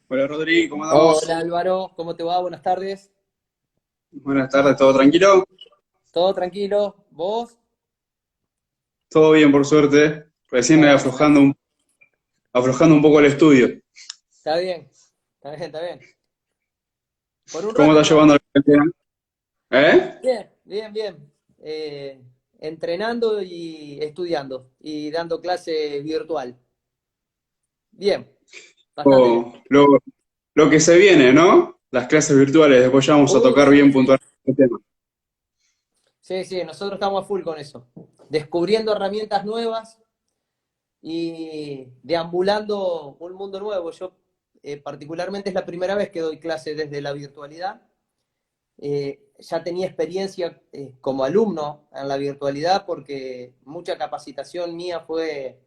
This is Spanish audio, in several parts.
Hola Rodri, ¿cómo Hola andamos? Álvaro, ¿cómo te va? Buenas tardes. Buenas tardes, ¿todo tranquilo? ¿Todo tranquilo? ¿Vos? Todo bien, por suerte. Recién Bueno, aflojando un poco el estudio. está bien, está bien, está bien. Por un ¿Cómo rato estás nomás. llevando la cuarentena? ¿Eh? Bien, bien, bien. Entrenando y estudiando y dando clase virtual. Bien, bastante bien. O lo que se viene, ¿no? Las clases virtuales, después ya vamos a tocar Sí, bien sí. puntual el tema. Sí, sí, nosotros estamos a full con eso. Descubriendo herramientas nuevas y deambulando un mundo nuevo. Yo particularmente es la primera vez que doy clase desde la virtualidad. Ya tenía experiencia como alumno en la virtualidad porque mucha capacitación mía fue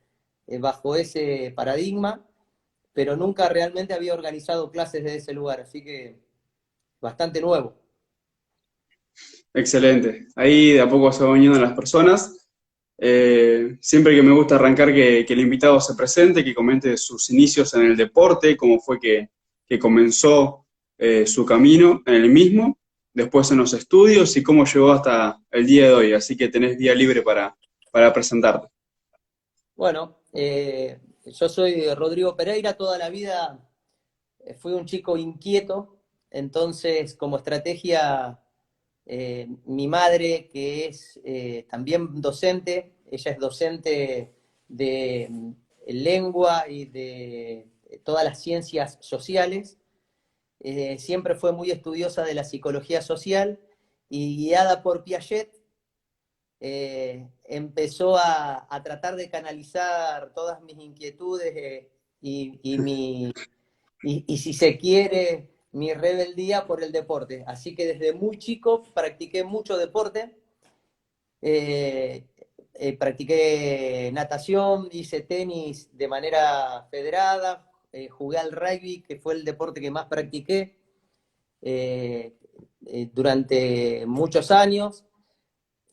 bajo ese paradigma, pero nunca realmente había organizado clases desde ese lugar, así que bastante nuevo. Excelente. Ahí de a poco se van uniendo las personas. Siempre que me gusta arrancar que el invitado se presente, que comente sus inicios en el deporte, cómo fue que comenzó su camino en el mismo, después en los estudios y cómo llegó hasta el día de hoy. Así que tenés vía libre para presentarte. Bueno, yo soy Rodrigo Pereira, toda la vida fui un chico inquieto, entonces como estrategia, mi madre, que es también docente, ella es docente de lengua y de todas las ciencias sociales, siempre fue muy estudiosa de la psicología social y guiada por Piaget, empezó a tratar de canalizar todas mis inquietudes y si se quiere, mi rebeldía por el deporte. Así que desde muy chico practiqué mucho deporte. Eh, Practiqué natación, hice tenis de manera federada, jugué al rugby, que fue el deporte que más practiqué eh, durante muchos años.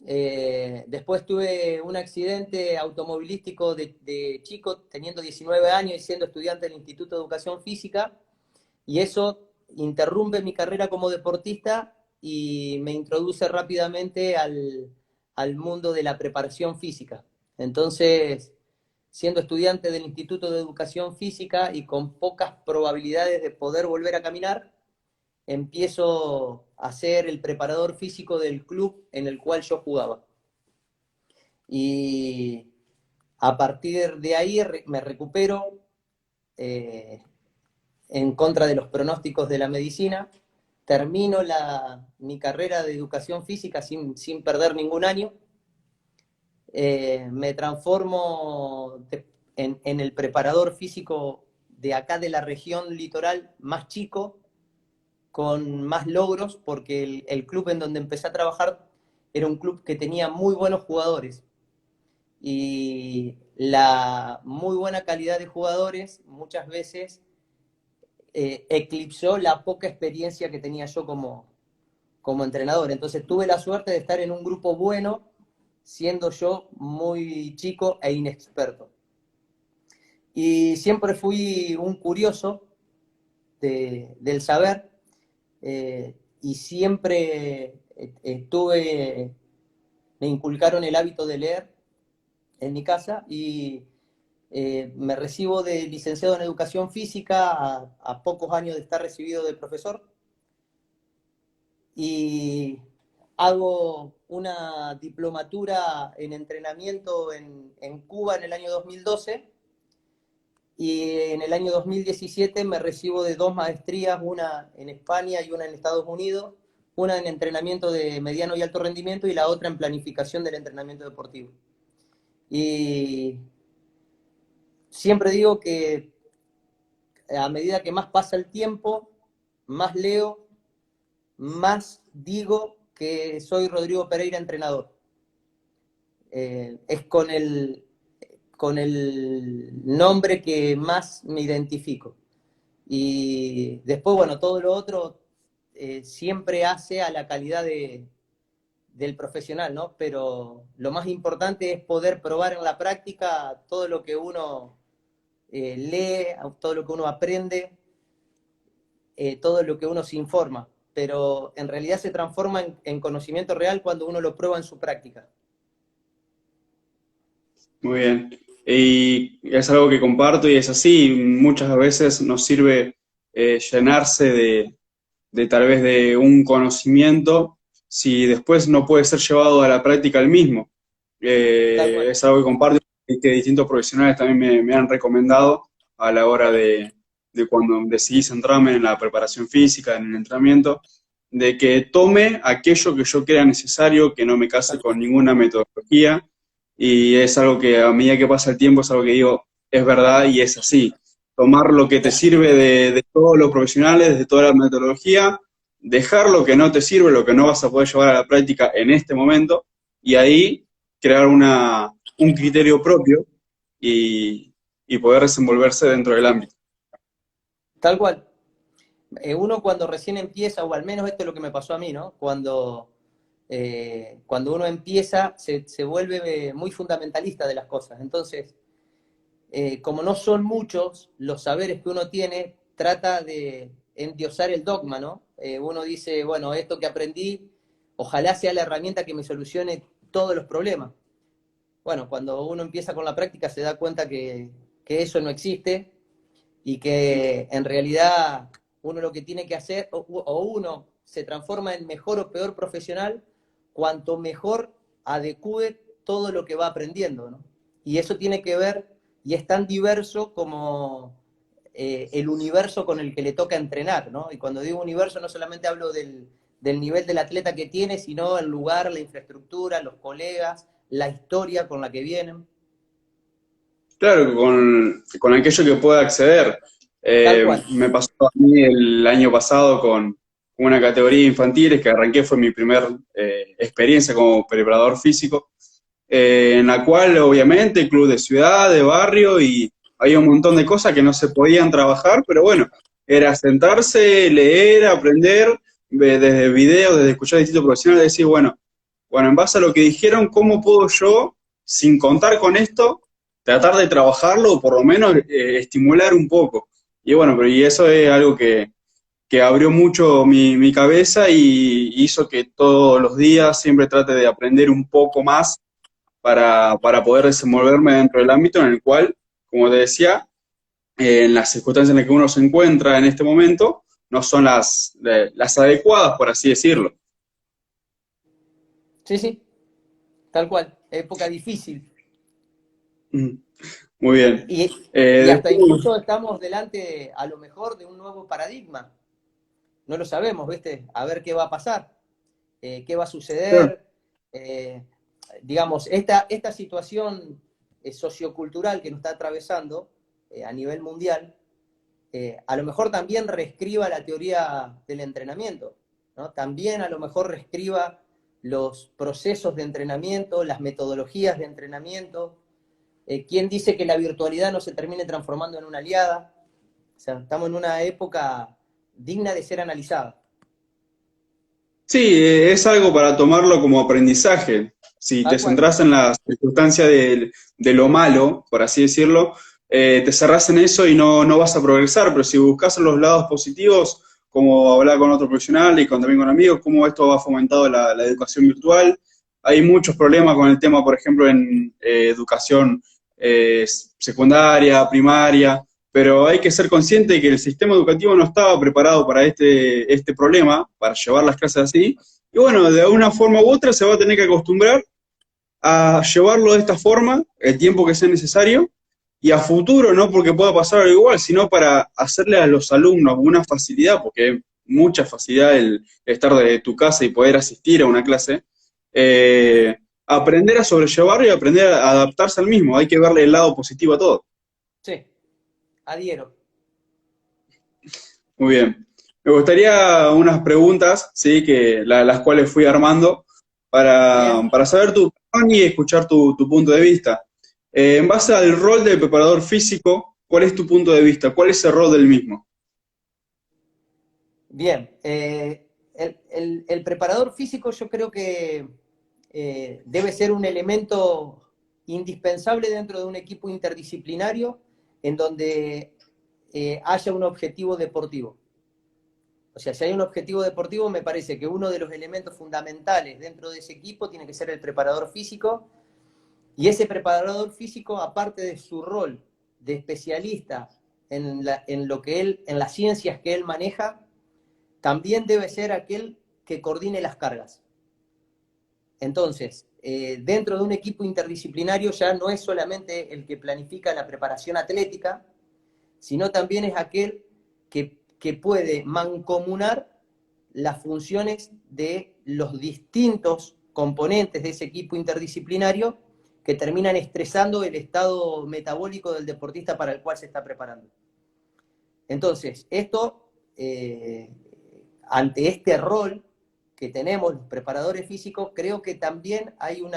Después tuve un accidente automovilístico de chico, teniendo 19 años y siendo estudiante del Instituto de Educación Física, y eso interrumpe mi carrera como deportista y me introduce rápidamente al mundo de la preparación física. Entonces, siendo estudiante del Instituto de Educación Física y con pocas probabilidades de poder volver a caminar, empiezo a ser el preparador físico del club en el cual yo jugaba. Y a partir de ahí me recupero, eh, en contra de los pronósticos de la medicina, termino mi carrera de educación física sin perder ningún año, me transformo en el preparador físico de acá de la región litoral más chico, con más logros, porque el club en donde empecé a trabajar era un club que tenía muy buenos jugadores y la muy buena calidad de jugadores muchas veces eclipsó la poca experiencia que tenía yo como entrenador. Entonces tuve la suerte de estar en un grupo bueno, siendo yo muy chico e inexperto. Y siempre fui un curioso del saber, y siempre me inculcaron el hábito de leer en mi casa y me recibo de licenciado en educación física a pocos años de estar recibido de profesor y hago una diplomatura en entrenamiento en Cuba en el año 2012 y en el año 2017 me recibo de dos maestrías, una en España y una en Estados Unidos, una en entrenamiento de mediano y alto rendimiento y la otra en planificación del entrenamiento deportivo. Y siempre digo que a medida que más pasa el tiempo, más leo, más digo que soy Rodrigo Pereira entrenador. Es con el nombre que más me identifico. Y después, bueno, todo lo otro siempre hace a la calidad del profesional, ¿no? Pero lo más importante es poder probar en la práctica todo lo que uno lee, todo lo que uno aprende, todo lo que uno se informa, pero en realidad se transforma en conocimiento real cuando uno lo prueba en su práctica. Muy bien. Y es algo que comparto y es así. Muchas veces nos sirve llenarse de tal vez de un conocimiento si después no puede ser llevado a la práctica el mismo. Tal cual. Es algo que comparto y que distintos profesionales también me han recomendado a la hora de cuando decidí centrarme en la preparación física, en el entrenamiento, de que tome aquello que yo crea necesario, que no me case con ninguna metodología, y es algo que a medida que pasa el tiempo es algo que digo, es verdad y es así. Tomar lo que te sirve de todos los profesionales, de toda la metodología, dejar lo que no te sirve, lo que no vas a poder llevar a la práctica en este momento, y ahí crear un criterio propio y poder desenvolverse dentro del ámbito. Tal cual. Uno cuando recién empieza, o al menos esto es lo que me pasó a mí, ¿no? Cuando uno empieza, se vuelve muy fundamentalista de las cosas. Entonces, como no son muchos los saberes que uno tiene, trata de endiosar el dogma, ¿no? Uno dice, bueno, esto que aprendí, ojalá sea la herramienta que me solucione todos los problemas. Bueno, cuando uno empieza con la práctica se da cuenta que eso no existe y que en realidad uno lo que tiene que hacer, o uno se transforma en mejor o peor profesional, cuanto mejor adecue todo lo que va aprendiendo, ¿no? Y eso tiene que ver, y es tan diverso como el universo con el que le toca entrenar, ¿no? Y cuando digo universo no solamente hablo del nivel del atleta que tiene, sino el lugar, la infraestructura, los colegas, la historia con la que vienen. Claro, con aquello que pueda acceder. Tal cual. Me pasó a mí el año pasado con una categoría de infantiles que arranqué, fue mi primera experiencia como preparador físico, en la cual obviamente club de ciudad, de barrio, y había un montón de cosas que no se podían trabajar, pero bueno, era sentarse, leer, aprender, desde videos, desde escuchar a distintos profesionales, decir, bueno, en base a lo que dijeron, ¿cómo puedo yo, sin contar con esto, tratar de trabajarlo o por lo menos estimular un poco? Y bueno, pero y eso es algo que abrió mucho mi cabeza y hizo que todos los días siempre trate de aprender un poco más para poder desenvolverme dentro del ámbito en el cual, como te decía, en las circunstancias en las que uno se encuentra en este momento, no son las adecuadas, por así decirlo. Sí, sí, tal cual. Época difícil. Mm, muy bien. Y hasta Después, incluso estamos delante, a lo mejor, de un nuevo paradigma. No lo sabemos, ¿viste? A ver qué va a pasar, qué va a suceder. Eh, digamos, esta situación sociocultural que nos está atravesando a nivel mundial, a lo mejor también reescriba la teoría del entrenamiento, ¿no? También a lo mejor reescriba los procesos de entrenamiento, las metodologías de entrenamiento. ¿Quién dice que la virtualidad no se termine transformando en una aliada? O sea, estamos en una época digna de ser analizada. sí, es algo para tomarlo como aprendizaje. Si te Tal cual. centras en la circunstancia de lo malo, por así decirlo, te cerrás en eso y no vas a progresar, pero si buscas los lados positivos, como hablar con otro profesional y también con amigos, cómo esto ha fomentado la educación virtual. Hay muchos problemas con el tema, por ejemplo, en educación secundaria, primaria, pero hay que ser consciente de que el sistema educativo no estaba preparado para este problema, para llevar las clases así, y bueno, de alguna forma u otra se va a tener que acostumbrar a llevarlo de esta forma, el tiempo que sea necesario, y a futuro, no porque pueda pasar algo igual, sino para hacerle a los alumnos una facilidad, porque hay mucha facilidad el estar desde tu casa y poder asistir a una clase, aprender a sobrellevarlo y aprender a adaptarse al mismo, hay que verle el lado positivo a todo. Sí, adhiero. Muy bien. Me gustaría unas preguntas, ¿sí? Las cuales fui armando Bien, para saber tu opinión y escuchar tu punto de vista. En base al rol del preparador físico, ¿cuál es tu punto de vista? ¿Cuál es el rol del mismo? bien. El preparador físico yo creo que debe ser un elemento indispensable dentro de un equipo interdisciplinario en donde haya un objetivo deportivo. O sea, si hay un objetivo deportivo, me parece que uno de los elementos fundamentales dentro de ese equipo tiene que ser el preparador físico, y ese preparador físico, aparte de su rol de especialista en lo que en las ciencias que él maneja, también debe ser aquel que coordine las cargas. Entonces, dentro de un equipo interdisciplinario ya no es solamente el que planifica la preparación atlética, sino también es aquel que puede mancomunar las funciones de los distintos componentes de ese equipo interdisciplinario que terminan estresando el estado metabólico del deportista para el cual se está preparando. Entonces, esto, ante este rol que tenemos los preparadores físicos, creo que también hay un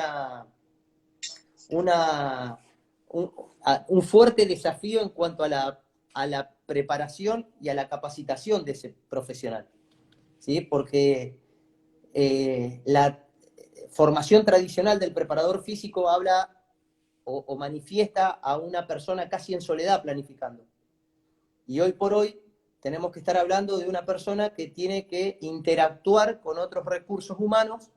fuerte desafío en cuanto a la preparación y a la capacitación de ese profesional, ¿sí? Porque la formación tradicional del preparador físico habla o manifiesta a una persona casi en soledad planificando. Y hoy por hoy tenemos que estar hablando de una persona que tiene que interactuar con otros recursos humanos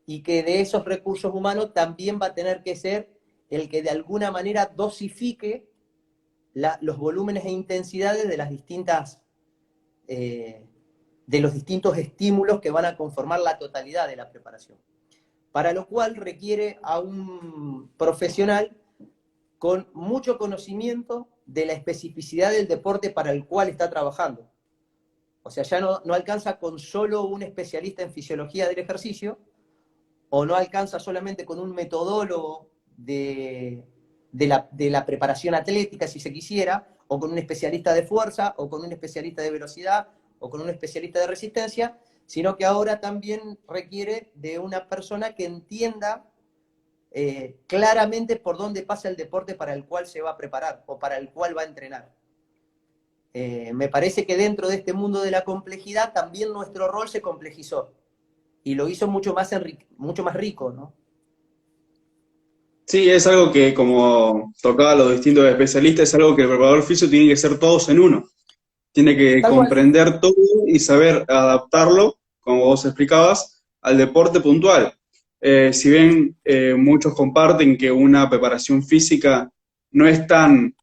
y que de esos recursos humanos también va a tener que ser el que de alguna manera dosifique los volúmenes e intensidades de las distintas, de los distintos estímulos que van a conformar la totalidad de la preparación. Para lo cual requiere a un profesional con mucho conocimiento de la especificidad del deporte para el cual está trabajando. O sea, ya no alcanza con solo un especialista en fisiología del ejercicio, o no alcanza solamente con un metodólogo de la preparación atlética, si se quisiera, o con un especialista de fuerza, o con un especialista de velocidad, o con un especialista de resistencia, sino que ahora también requiere de una persona que entienda claramente por dónde pasa el deporte para el cual se va a preparar o para el cual va a entrenar. Me parece que dentro de este mundo de la complejidad también nuestro rol se complejizó y lo hizo mucho más rico, ¿no? Sí, es algo que, como tocaba a los distintos especialistas, es algo que el preparador físico tiene que ser todos en uno. Tiene que Tal cual. comprender todo y saber adaptarlo, como vos explicabas, al deporte puntual. Si bien muchos comparten que una preparación física no es tan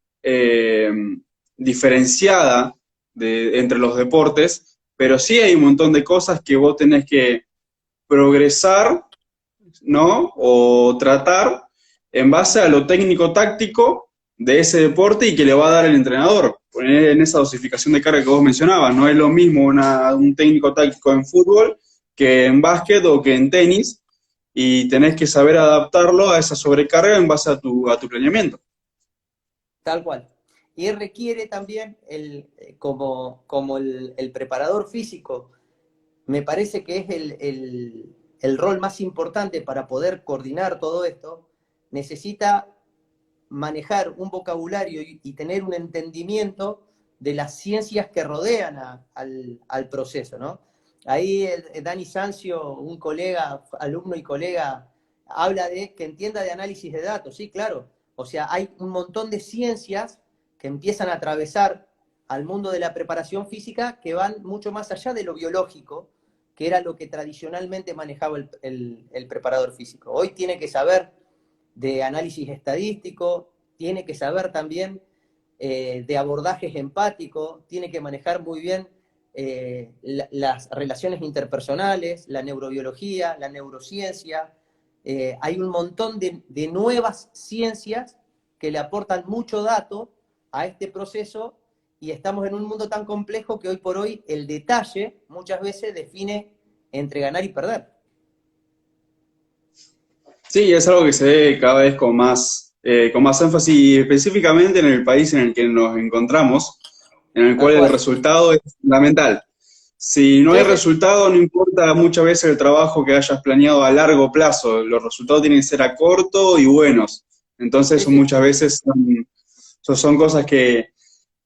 diferenciada entre los deportes, pero sí hay un montón de cosas que vos tenés que progresar, ¿no? O tratar en base a lo técnico-táctico de ese deporte y que le va a dar el entrenador. En esa dosificación de carga que vos mencionabas, no es lo mismo un técnico táctico en fútbol que en básquet o que en tenis, y tenés que saber adaptarlo a esa sobrecarga en base a tu planeamiento. Tal cual. Y requiere también, como el preparador físico, me parece que es el rol más importante para poder coordinar todo esto, necesita manejar un vocabulario y tener un entendimiento de las ciencias que rodean al proceso, ¿no? Ahí Dani Sancio, un colega, alumno y colega, habla de que entienda de análisis de datos, sí, claro. O sea, hay un montón de ciencias que empiezan a atravesar al mundo de la preparación física que van mucho más allá de lo biológico, que era lo que tradicionalmente manejaba el preparador físico. Hoy tiene que saber de análisis estadístico, tiene que saber también de abordajes empáticos, tiene que manejar muy bien las relaciones interpersonales, la neurobiología, la neurociencia. Hay un montón de nuevas ciencias que le aportan mucho dato a este proceso y estamos en un mundo tan complejo que hoy por hoy el detalle muchas veces define entre ganar y perder. Sí, es algo que se ve cada vez con más énfasis, específicamente en el país en el que nos encontramos, en el Tal cual el cual. resultado es fundamental. Si no hay Sí, sí, resultado, no importa muchas veces el trabajo que hayas planeado a largo plazo, los resultados tienen que ser a corto y buenos. Entonces, sí, eso sí. muchas veces son cosas que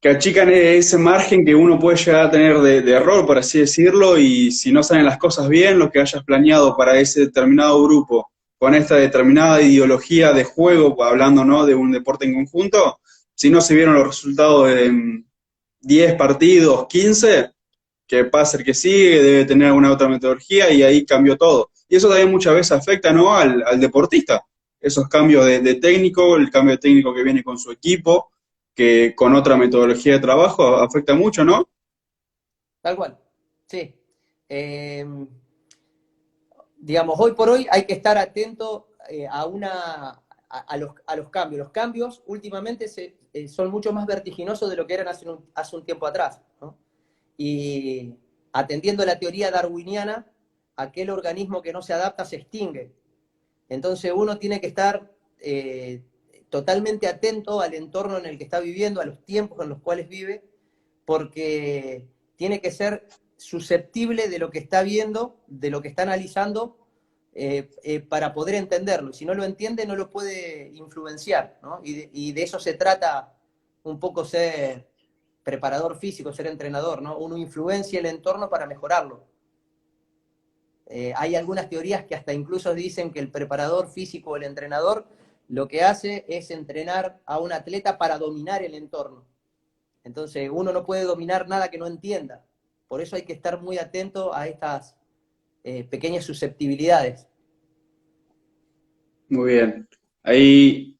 achican ese margen que uno puede llegar a tener de error, por así decirlo, y si no salen las cosas bien, lo que hayas planeado para ese determinado grupo, con esta determinada ideología de juego, hablando, ¿no?, de un deporte en conjunto, si no se vieron los resultados en 10 partidos, 15, que Pazzer que sigue debe tener alguna otra metodología y ahí cambió todo. Y eso también muchas veces afecta, ¿no?, al deportista. Esos cambios de técnico, el cambio de técnico que viene con su equipo, que con otra metodología de trabajo afecta mucho, ¿no? Tal cual, sí. Eh, digamos, hoy por hoy hay que estar atento a los cambios. Los cambios últimamente son mucho más vertiginosos de lo que eran hace un tiempo atrás, ¿no? Y atendiendo a la teoría darwiniana, aquel organismo que no se adapta se extingue. Entonces uno tiene que estar totalmente atento al entorno en el que está viviendo, a los tiempos en los cuales vive, porque tiene que ser susceptible de lo que está viendo, de lo que está analizando, para poder entenderlo. Si no lo entiende, no lo puede influenciar, ¿no? Y de eso se trata un poco ser preparador físico, ser entrenador, ¿no? Uno influencia el entorno para mejorarlo. Hay algunas teorías que hasta incluso dicen que el preparador físico o el entrenador lo que hace es entrenar a un atleta para dominar el entorno. Entonces uno no puede dominar nada que no entienda. Por eso hay que estar muy atento a estas pequeñas susceptibilidades. Muy bien. Ahí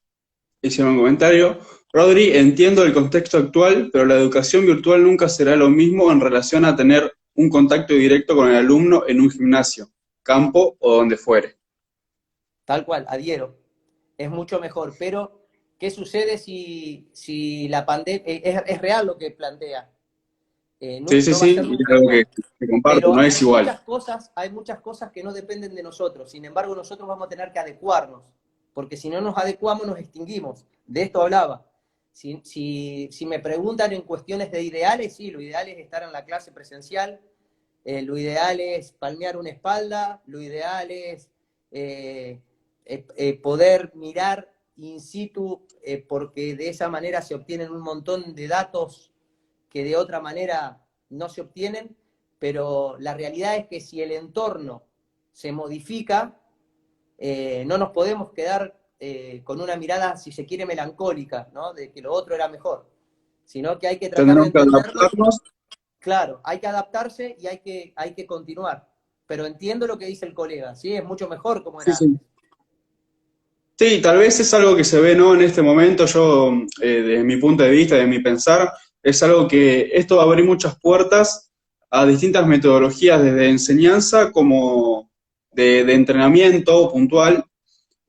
hicieron un comentario. Rodri, entiendo el contexto actual, pero la educación virtual nunca será lo mismo en relación a tener un contacto directo con el alumno en un gimnasio, campo o donde fuere. Tal cual, adhiero. Es mucho mejor. Pero, ¿qué sucede si la pandemia es real lo que plantea? Sí, sí, No va a sí, ser y es nunca algo igual. que comparto, Pero no es igual. hay muchas cosas que no dependen de nosotros. Sin embargo, nosotros vamos a tener que adecuarnos, porque si no nos adecuamos, nos extinguimos. De esto hablaba. Si me preguntan en cuestiones de ideales, sí, lo ideal es estar en la clase presencial, lo ideal es palmear una espalda, lo ideal es poder mirar in situ, porque de esa manera se obtienen un montón de datos que de otra manera no se obtienen, pero la realidad es que si el entorno se modifica, no nos podemos quedar con una mirada, si se quiere, melancólica, ¿no?, de que lo otro era mejor, sino que hay que tratar de Tendremos que entenderlo. adaptarnos. Claro, hay que adaptarse y hay que continuar. Pero entiendo lo que dice el colega, ¿sí? Es mucho mejor como Sí, era sí. antes. Sí, tal vez es algo que se ve, ¿no?, en este momento. Yo, desde mi punto de vista, de mi pensar, es algo que esto va a abrir muchas puertas a distintas metodologías, desde enseñanza como de entrenamiento puntual.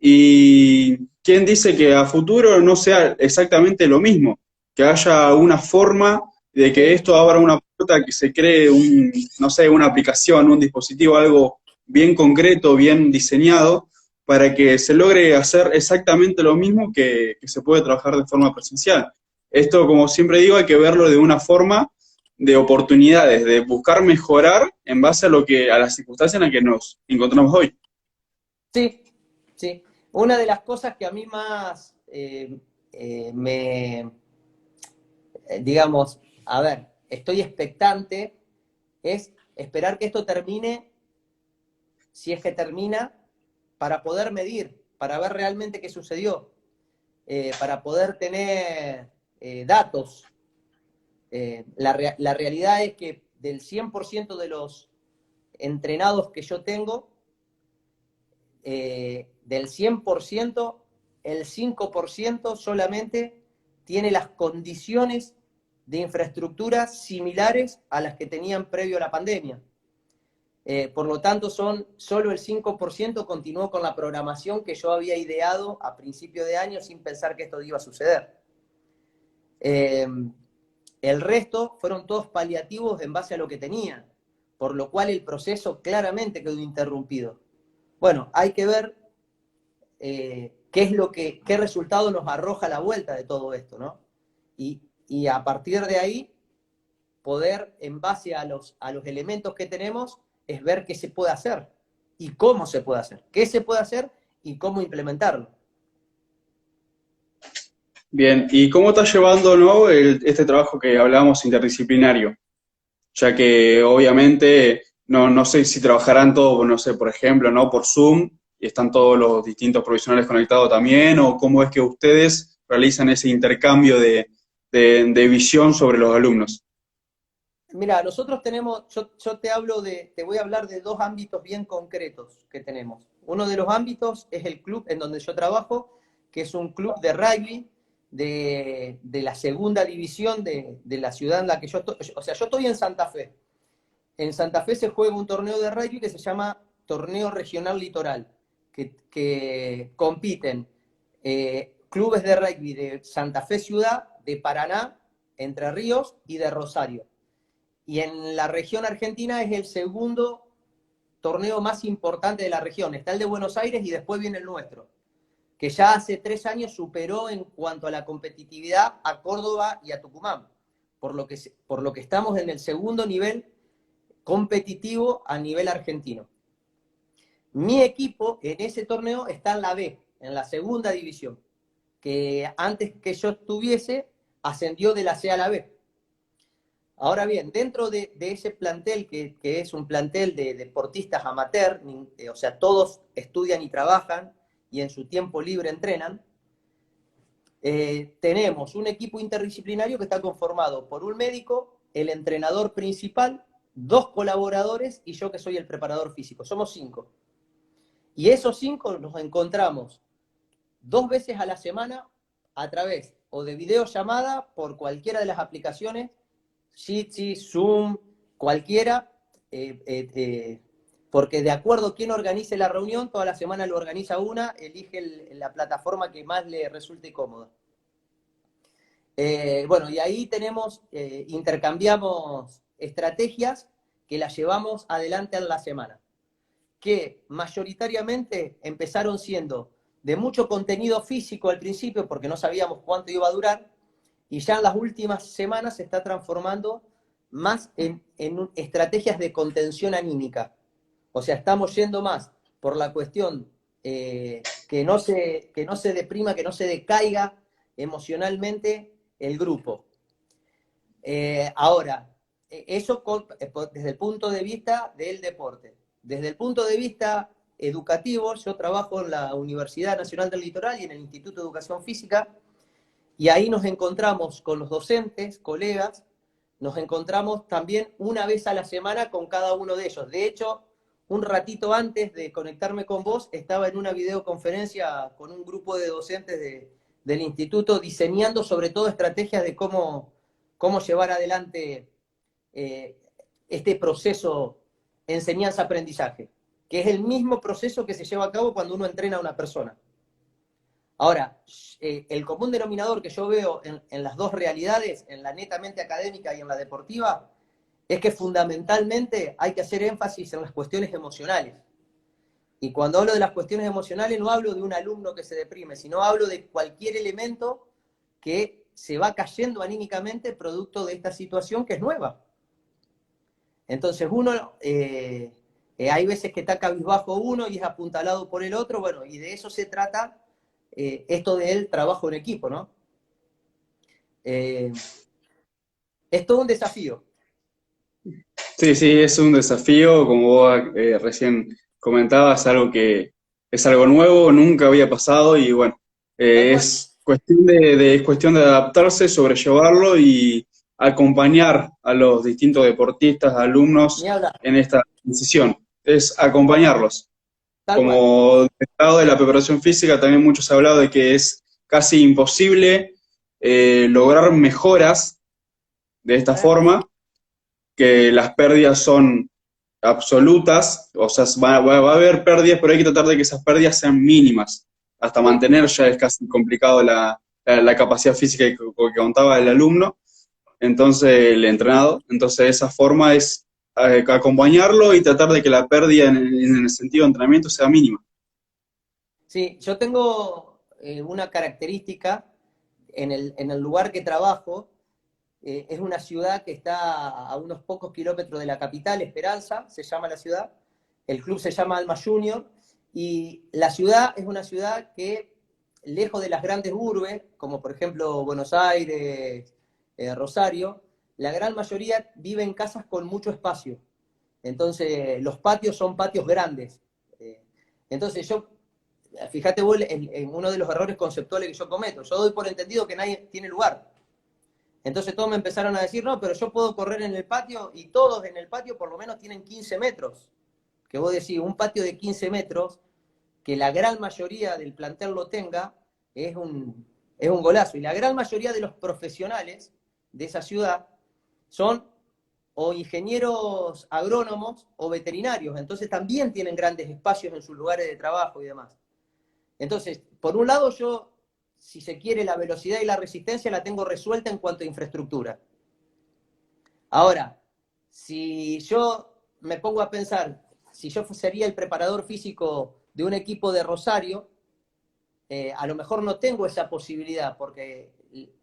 Y quién dice que a futuro no sea exactamente lo mismo, que haya una forma de que Sí, esto abra una puerta, que se cree no sé, una aplicación, un dispositivo, algo bien concreto, bien diseñado, para que se logre hacer exactamente lo mismo que se puede trabajar de forma presencial. Esto, como siempre digo, hay que verlo de una forma de oportunidades, de buscar mejorar en base a las circunstancias en las que nos encontramos hoy. sí, sí. Una de las cosas que a mí más digamos, a ver, estoy expectante, es esperar que esto termine, si es que termina, para poder medir, para ver realmente qué sucedió, para poder tener datos. La realidad es que del 100% de los entrenados que yo tengo, del 100%, el 5% solamente tiene las condiciones de infraestructura similares a las que tenían previo a la pandemia. Por lo tanto, solo el 5% continuó con la programación que yo había ideado a principio de año sin pensar que esto iba a suceder. El resto fueron todos paliativos en base a lo que tenían, por lo cual el proceso claramente quedó interrumpido. Bueno, hay que ver qué resultado nos arroja la vuelta de todo esto, ¿no? Y a partir de ahí, poder, en base a los elementos que tenemos, es ver qué se puede hacer y cómo se puede hacer, qué se puede hacer y cómo implementarlo. Bien, ¿y cómo estás llevando, ¿no?, este trabajo que hablábamos interdisciplinario? Ya que obviamente no sé si trabajarán todos, no sé, por ejemplo, ¿no?, por Zoom, y están todos los distintos profesionales conectados también, o cómo es que ustedes realizan ese intercambio de visión sobre los alumnos. Mira, nosotros tenemos, yo te voy a hablar de dos ámbitos bien concretos que tenemos. Uno de los ámbitos es el club en donde yo trabajo, que es un club de rugby de la segunda división de la ciudad en la que yo estoy. O sea, yo estoy en Santa Fe. En Santa Fe se juega un torneo de rugby que se llama Torneo Regional Litoral, que compiten clubes de rugby de Santa Fe Ciudad, de Paraná, Entre Ríos y de Rosario. Y en la región argentina es el segundo torneo más importante de la región. Está el de Buenos Aires y después viene el nuestro, que ya hace 3 años superó en cuanto a la competitividad a Córdoba y a Tucumán, por lo que estamos en el segundo nivel competitivo a nivel argentino. Mi equipo en ese torneo está en la B, en la segunda división, que antes que yo estuviese, ascendió de la C a la B. Ahora bien, dentro de ese plantel, que es un plantel de deportistas amateur, o sea, todos estudian y trabajan y en su tiempo libre entrenan, tenemos un equipo interdisciplinario que está conformado por un médico, el entrenador principal, 2 colaboradores y yo que soy el preparador físico. Somos 5. Y esos 5 nos encontramos 2 veces a la semana a través o de videollamada por cualquiera de las aplicaciones, Jitsi, Zoom, cualquiera, porque de acuerdo a quién organice la reunión, toda la semana lo organiza una, elige la plataforma que más le resulte cómoda. Bueno, y ahí intercambiamos estrategias que las llevamos adelante en la semana, que mayoritariamente empezaron siendo de mucho contenido físico al principio, porque no sabíamos cuánto iba a durar, y ya en las últimas semanas se está transformando más en estrategias de contención anímica. O sea, estamos yendo más por la cuestión que no se deprima, que no se decaiga emocionalmente el grupo. Ahora, eso desde el punto de vista del deporte. Desde el punto de vista educativo, yo trabajo en la Universidad Nacional del Litoral y en el Instituto de Educación Física, y ahí nos encontramos con los docentes, colegas, nos encontramos también una vez a la semana con cada uno de ellos. De hecho, un ratito antes de conectarme con vos, estaba en una videoconferencia con un grupo de docentes del instituto diseñando sobre todo estrategias de cómo llevar adelante este proceso enseñanza-aprendizaje, que es el mismo proceso que se lleva a cabo cuando uno entrena a una persona. Ahora, el común denominador que yo veo en las dos realidades, en la netamente académica y en la deportiva, es que fundamentalmente hay que hacer énfasis en las cuestiones emocionales. Y cuando hablo de las cuestiones emocionales no hablo de un alumno que se deprime, sino hablo de cualquier elemento que se va cayendo anímicamente producto de esta situación que es nueva. Entonces hay veces que está cabizbajo uno y es apuntalado por el otro, bueno, y de eso se trata esto del trabajo en equipo, ¿no? Es todo un desafío. Sí, sí, es un desafío, como vos recién comentabas, es algo nuevo, nunca había pasado y bueno, es cuestión de adaptarse, sobrellevarlo y acompañar a los distintos deportistas, Ni alumnos hablar. en esta decisión. Es acompañarlos. Tal cual. Como del lado de la preparación física, también muchos han hablado de que es casi imposible lograr mejoras de esta forma, que las pérdidas son absolutas, o sea, va a haber pérdidas, pero hay que tratar de que esas pérdidas sean mínimas. Hasta Sí. mantener ya es casi complicado la capacidad física que contaba el alumno, entonces el entrenado. Entonces esa forma es acompañarlo y tratar de que la pérdida en el sentido de entrenamiento sea mínima. Sí, yo tengo una característica en el lugar que trabajo. Es una ciudad que está a unos pocos kilómetros de la capital, Esperanza, se llama la ciudad. El club se llama Alma Junior. Y la ciudad es una ciudad que, lejos de las grandes urbes, como por ejemplo Buenos Aires, Rosario, la gran mayoría vive en casas con mucho espacio. Entonces, los patios son patios grandes. Eh, Entonces, fíjate vos en uno de los errores conceptuales que yo cometo. Yo doy por entendido que nadie tiene lugar. Entonces todos me empezaron a decir, no, pero yo puedo correr en el patio, y todos en el patio por lo menos tienen 15 metros. Que vos decís, un patio de 15 metros, que la gran mayoría del plantel lo tenga, es un golazo. Y la gran mayoría de los profesionales de esa ciudad son o ingenieros agrónomos o veterinarios, entonces también tienen grandes espacios en sus lugares de trabajo y demás. Entonces, por un lado yo, si se quiere, la velocidad y la resistencia la tengo resuelta en cuanto a infraestructura. Ahora, si yo me pongo a pensar, si yo sería el preparador físico de un equipo de Rosario, a lo mejor no tengo esa posibilidad, porque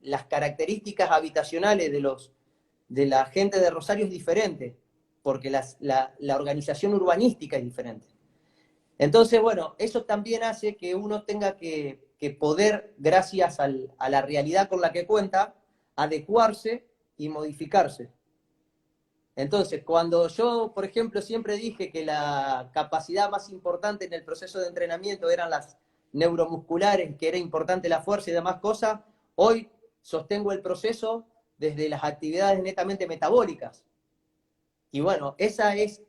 las características habitacionales de la gente de Rosario es diferente, porque la organización urbanística es diferente. Entonces, bueno, eso también hace que uno tenga que poder, gracias a la realidad con la que cuenta, adecuarse y modificarse. Entonces, cuando yo, por ejemplo, siempre dije que la capacidad más importante en el proceso de entrenamiento eran las neuromusculares, que era importante la fuerza y demás cosas, hoy sostengo el proceso desde las actividades netamente metabólicas. Y bueno, esa es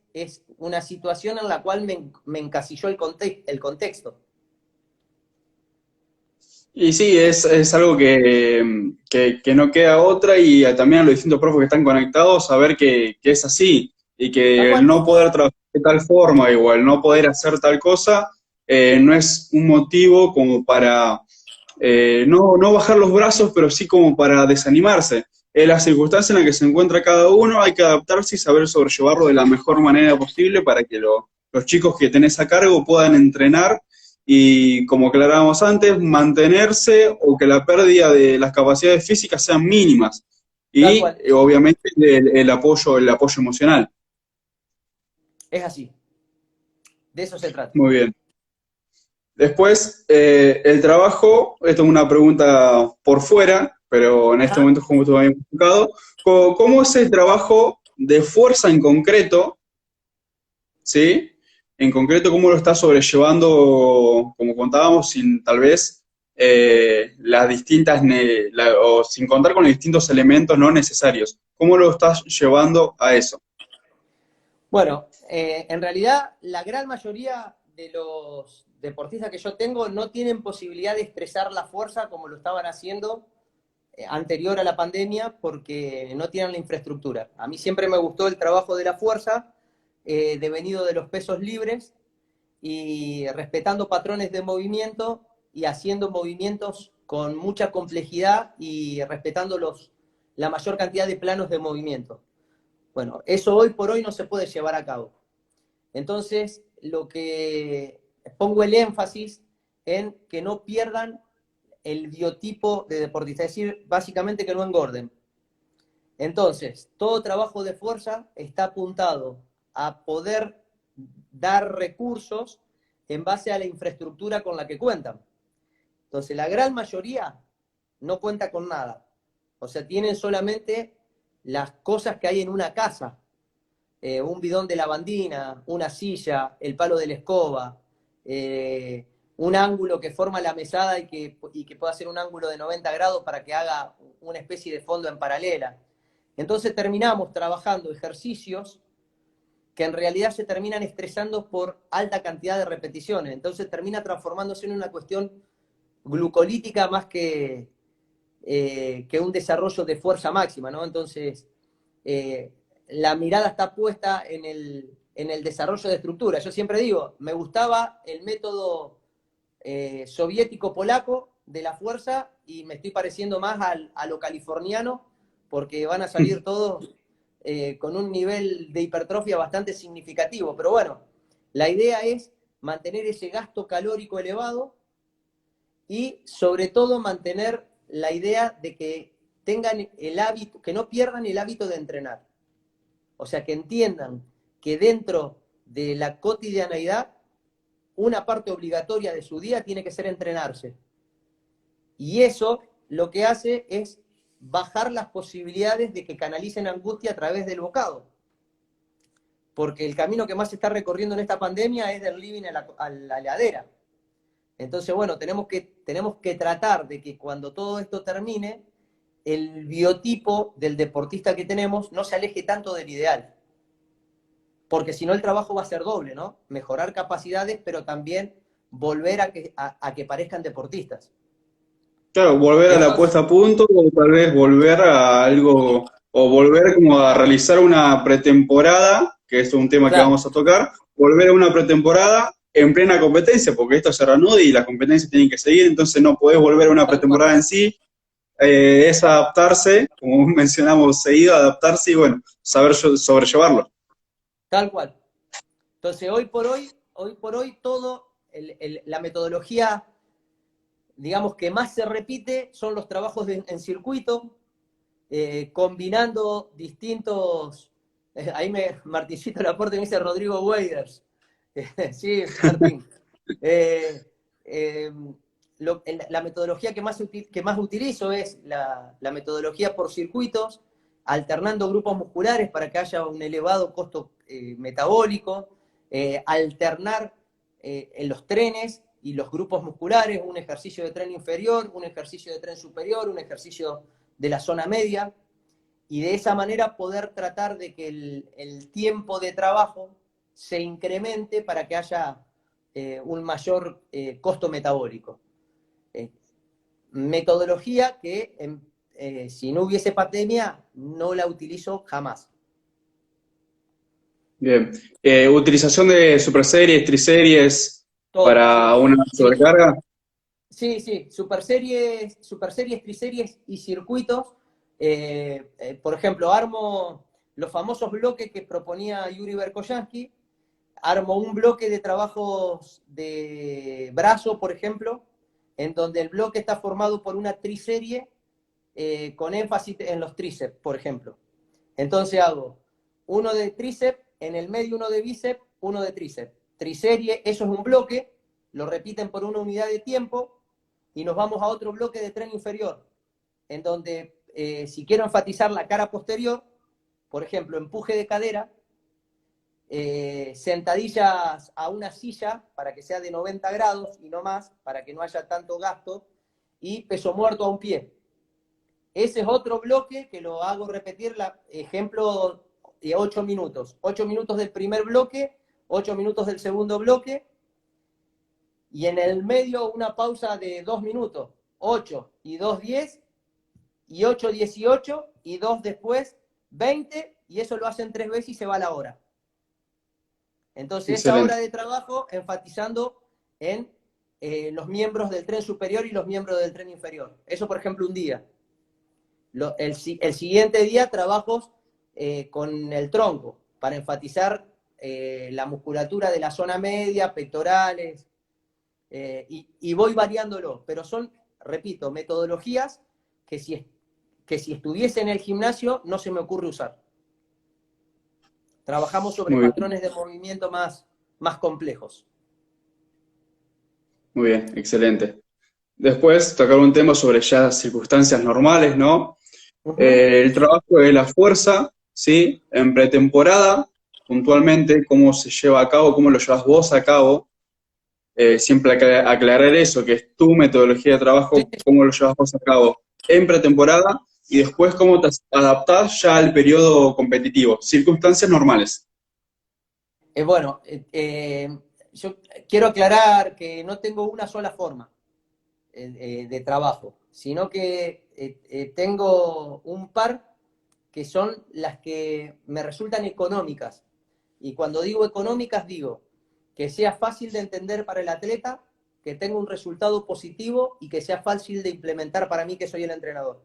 una situación en la cual me encasilló el contexto. Y sí, es algo que no queda otra y también a los distintos profes que están conectados saber que es así y Tal que el cual. no poder trabajar de tal forma o el no poder hacer tal cosa no es un motivo como para no bajar los brazos, pero sí como para desanimarse. En la circunstancia en la que se encuentra cada uno hay que adaptarse y saber sobrellevarlo de la mejor manera posible para que los chicos que tenés a cargo puedan entrenar y, como aclarábamos antes, mantenerse o que la pérdida de las capacidades físicas sean mínimas. Tal Y cual. obviamente el apoyo emocional. Es así. De eso se trata. Muy bien. Después, el trabajo, esto es una pregunta por fuera, pero en este Ajá. momento es como estuve bien enfocado. ¿Cómo es el trabajo de fuerza en concreto? ¿Sí? En concreto, ¿cómo lo estás sobrellevando, como contábamos, sin tal vez las distintas, o sin contar con los distintos elementos no necesarios? ¿Cómo lo estás llevando a eso? Bueno, en realidad la gran mayoría de los deportistas que yo tengo no tienen posibilidad de expresar la fuerza como lo estaban haciendo anterior a la pandemia porque no tienen la infraestructura. A mí siempre me gustó el trabajo de la fuerza, devenido de los pesos libres y respetando patrones de movimiento y haciendo movimientos con mucha complejidad y respetando la mayor cantidad de planos de movimiento. Bueno, eso hoy por hoy no se puede llevar a cabo. Entonces, lo que pongo el énfasis en que no pierdan el biotipo de deportista, es decir, básicamente que no engorden. Entonces, todo trabajo de fuerza está apuntado a poder dar recursos en base a la infraestructura con la que cuentan. Entonces, la gran mayoría no cuenta con nada. O sea, tienen solamente las cosas que hay en una casa. Un bidón de lavandina, una silla, el palo de la escoba, un ángulo que forma la mesada y que pueda hacer un ángulo de 90 grados para que haga una especie de fondo en paralela. Entonces terminamos trabajando ejercicios que en realidad se terminan estresando por alta cantidad de repeticiones. Entonces termina transformándose en una cuestión glucolítica más que un desarrollo de fuerza máxima, ¿no? Entonces, la mirada está puesta en el desarrollo de estructura. Yo siempre digo, me gustaba el método soviético-polaco de la fuerza y me estoy pareciendo más a lo californiano porque van a salir todos con un nivel de hipertrofia bastante significativo. Pero bueno, la idea es mantener ese gasto calórico elevado y sobre todo mantener la idea de que tengan el hábito, que no pierdan el hábito de entrenar. O sea, que entiendan que dentro de la cotidianeidad, una parte obligatoria de su día tiene que ser entrenarse. Y eso lo que hace es bajar las posibilidades de que canalicen angustia a través del bocado. Porque el camino que más se está recorriendo en esta pandemia es del living a la heladera. Entonces, bueno, tenemos que tratar de que cuando todo esto termine, el biotipo del deportista que tenemos no se aleje tanto del ideal. Porque si no el trabajo va a ser doble, ¿no? Mejorar capacidades, pero también volver a que parezcan deportistas. Claro, volver a la Entonces, puesta a punto o tal vez volver a algo, o volver como a realizar una pretemporada, que es un tema que claro, vamos a tocar, volver a una pretemporada en plena competencia, porque esto se reanuda y las competencias tienen que seguir, entonces no podés volver a una tal cual, pretemporada en sí, es adaptarse, como mencionamos seguido, adaptarse y bueno, saber sobrellevarlo. tal cual. Entonces, hoy por hoy, todo, la metodología, digamos, que más se repite son los trabajos en circuito, combinando distintos. Ahí Martincito Laporte me dice Rodrigo Waders. Sí, Martín. Eh, eh, la metodología que más utilizo es la metodología por circuitos, alternando grupos musculares para que haya un elevado costo metabólico, alternar en los trenes y los grupos musculares, un ejercicio de tren inferior, un ejercicio de tren superior, un ejercicio de la zona media, y de esa manera poder tratar de que el tiempo de trabajo se incremente para que haya un mayor costo metabólico. Eh, Metodología que si no hubiese pandemia no la utilizo jamás. Bien. Utilización de superseries, triseries Todo, para sí. una Sí, sobrecarga. sí, sí. Super series, triseries y circuitos. Por ejemplo, armo los famosos bloques que proponía Yuri Berkoyansky. Armo un bloque de trabajos de brazo, por ejemplo, en donde el bloque está formado por una triserie con énfasis en los tríceps, por ejemplo. Entonces hago uno de tríceps, en el medio uno de bíceps, uno de tríceps. Triserie, eso es un bloque, lo repiten por una unidad de tiempo y nos vamos a otro bloque de tren inferior, en donde si quiero enfatizar la cara posterior, por ejemplo, empuje de cadera, sentadillas a una silla para que sea de 90 grados y no más, para que no haya tanto gasto, y peso muerto a un pie. Ese es otro bloque que lo hago repetir, ejemplo de 8 minutos. 8 minutos del primer bloque, 8 minutos del segundo bloque, y en el medio una pausa de 2 minutos. 8 y 2, 10, y 8, 18, y 2 después, 20, y eso lo hacen 3 veces y se va la hora. Entonces, esa hora Excelente. de trabajo enfatizando en los miembros del tren superior y los miembros del tren inferior. Eso, por ejemplo, un día. El siguiente día, trabajos con el tronco, para enfatizar la musculatura de la zona media, pectorales, y voy variándolo. Pero son, repito, metodologías que si estuviese en el gimnasio no se me ocurre usar. Trabajamos sobre Muy bien, patrones de movimiento más complejos. muy bien, excelente. Después, tocar un tema sobre ya circunstancias normales, ¿no? Uh -huh. El trabajo de la fuerza, ¿sí? En pretemporada, puntualmente, cómo se lleva a cabo, cómo lo llevas vos a cabo. Siempre aclarar eso, que es tu metodología de Sí, trabajo, cómo lo llevas vos a cabo en pretemporada y después cómo te adaptás ya al periodo competitivo. Circunstancias normales. bueno, yo quiero aclarar que no tengo una sola forma de trabajo, sino que tengo un par que son las que me resultan económicas. Y cuando digo económicas, digo que sea fácil de entender para el atleta, que tenga un resultado positivo y que sea fácil de implementar para mí, que soy el entrenador.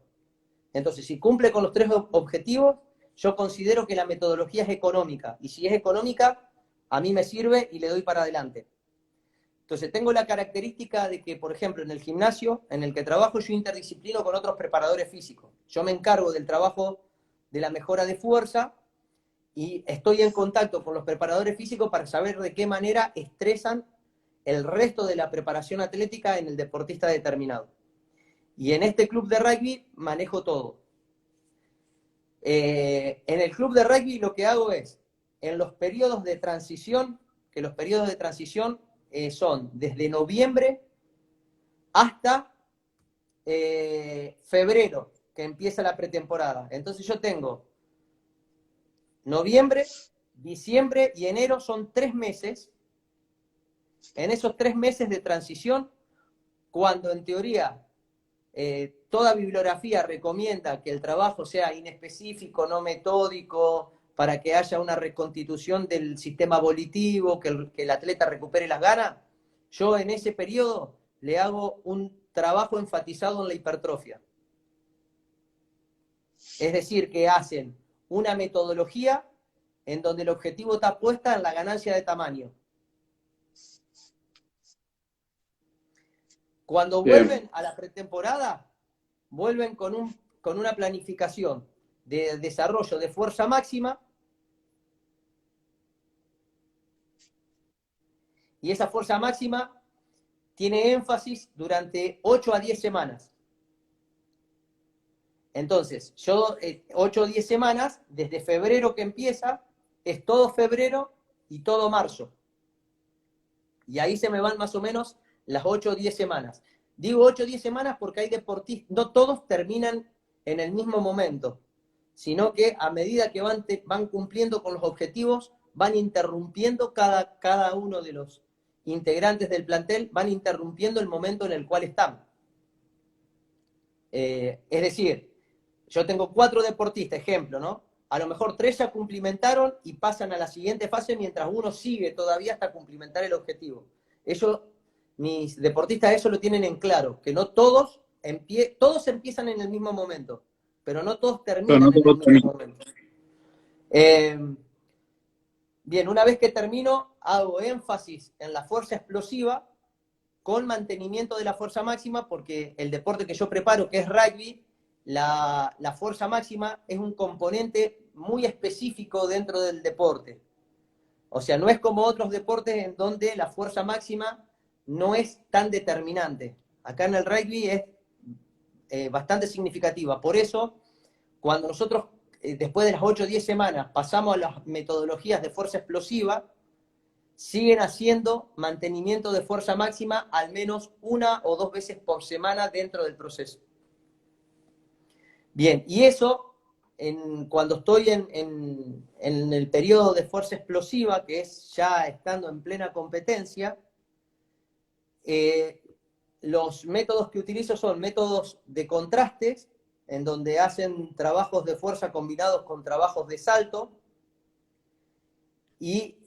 Entonces, si cumple con los tres objetivos, yo considero que la metodología es económica. Y si es económica, a mí me sirve y le doy para adelante. Entonces, tengo la característica de que, por ejemplo, en el gimnasio en el que trabajo, yo interdisciplino con otros preparadores físicos. Yo me encargo del trabajo de la mejora de fuerza y estoy en contacto con los preparadores físicos para saber de qué manera estresan el resto de la preparación atlética en el deportista determinado. Y en este club de rugby manejo todo. En el club de rugby lo que hago es, en los periodos de transición, que los periodos de transición son desde noviembre hasta febrero. que empieza la pretemporada. Entonces yo tengo noviembre, diciembre y enero, son 3 meses. En esos 3 meses de transición, cuando en teoría toda bibliografía recomienda que el trabajo sea inespecífico, no metódico, para que haya una reconstitución del sistema volitivo, que el atleta recupere las ganas, yo en ese periodo le hago un trabajo enfatizado en la hipertrofia. Es decir, que hacen una metodología en donde el objetivo está puesta en la ganancia de tamaño. Cuando vuelven a la pretemporada, vuelven con una planificación de desarrollo de fuerza máxima, y esa fuerza máxima tiene énfasis durante 8 a 10 semanas. Entonces, yo 8 o 10 semanas, desde febrero que empieza, es todo febrero y todo marzo. Y ahí se me van más o menos las 8 o 10 semanas. Digo 8 o 10 semanas porque hay deportistas, no todos terminan en el mismo momento, sino que a medida que van cumpliendo con los objetivos, van interrumpiendo cada uno de los integrantes del plantel, van interrumpiendo el momento en el cual están. Es decir, yo tengo 4 deportistas, ejemplo, ¿no? A lo mejor 3 ya cumplimentaron y pasan a la siguiente fase mientras uno sigue todavía hasta cumplimentar el objetivo. Eso, mis deportistas eso lo tienen en claro, que no todos empiezan en el mismo momento, pero no todos terminan en el mismo momento. Bien, una vez que termino, hago énfasis en la fuerza explosiva con mantenimiento de la fuerza máxima, porque el deporte que yo preparo, que es rugby, la fuerza máxima es un componente muy específico dentro del deporte. O sea, no es como otros deportes en donde la fuerza máxima no es tan determinante. Acá en el rugby es bastante significativa. Por eso, cuando nosotros, después de las 8 o 10 semanas, pasamos a las metodologías de fuerza explosiva, siguen haciendo mantenimiento de fuerza máxima al menos 1 o 2 veces por semana dentro del proceso. Bien, y eso, cuando estoy en el periodo de fuerza explosiva, que es ya estando en plena competencia, los métodos que utilizo son métodos de contrastes, en donde hacen trabajos de fuerza combinados con trabajos de salto, y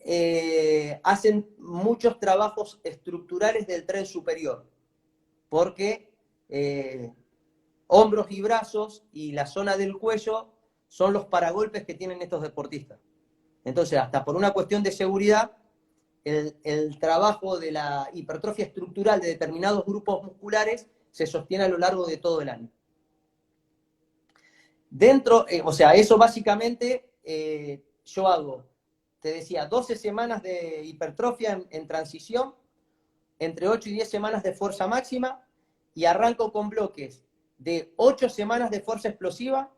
hacen muchos trabajos estructurales del tren superior, porque hombros y brazos y la zona del cuello son los paragolpes que tienen estos deportistas. Entonces, hasta por una cuestión de seguridad, el trabajo de la hipertrofia estructural de determinados grupos musculares se sostiene a lo largo de todo el año. O sea, eso básicamente yo hago, te decía, 12 semanas de hipertrofia en transición, entre 8 y 10 semanas de fuerza máxima, y arranco con bloques de 8 semanas de fuerza explosiva,